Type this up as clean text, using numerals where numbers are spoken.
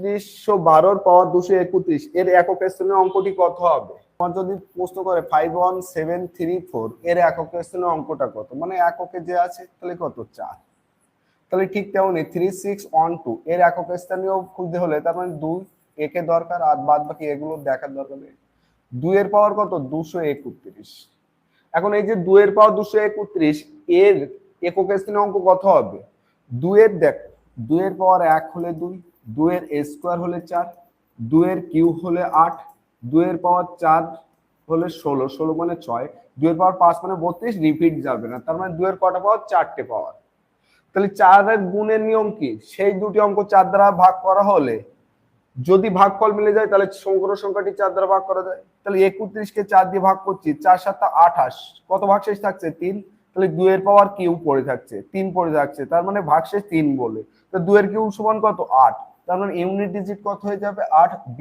3212 পাওয়ার 231 এর একক স্থানীয় অঙ্কটি কত হবে? তোমার যদি প্রশ্ন করে 51734 এর একক স্থানীয় অঙ্কটা কত, মানে এককে যে আছে তাহলে কত 4। তাহলে ঠিক তেমনি 3612 এর একক স্থানীয় খুঁজতে হলে তার মানে 2 একে দরকার, আর বাদ বাকি এগুলো দেখার দরকার নেই। 2 এর পাওয়ার কত 231। এখন এই যে 2 এর পাওয়ার 231 এর একক স্থানীয় অঙ্ক কত হবে? 2 এর দেখ 2 এর পাওয়ার 1 হলে 2, 2 এর স্কয়ার হলে 4, 2 এর কিউব হলে 8, 2 এর পাওয়ার 4 হলে 16, 16 মানে 6, 2 এর পাওয়ার 5 মানে 32, রিপিট যাবে না, তার মানে 2 এর কটা পাওয়ার? 4টে পাওয়ার। তাহলে 4 এর গুণের নিয়ম কি? সেই দুটি অঙ্ক 4 দ্বারা ভাগ করা হলে যদি ভাগফল মিলে যায় তাহলে সংকর সংখ্যাটি 4 দ্বারা ভাগ করা যায়। তাহলে 31 কে 4 দিয়ে ভাগ করছি, 4 7 28, কত ভাগশেষ থাকছে? 3। তাহলে 2 এর পাওয়ার কিউব পড়ে থাকছে, 3 পড়ে থাকছে, তার মানে ভাগশেষ 3 বলে। তো 2 এর কিউব সমান কত? 8, তার মানে ইউনিট ডিজিট কত হয়ে যাবে? 8। বি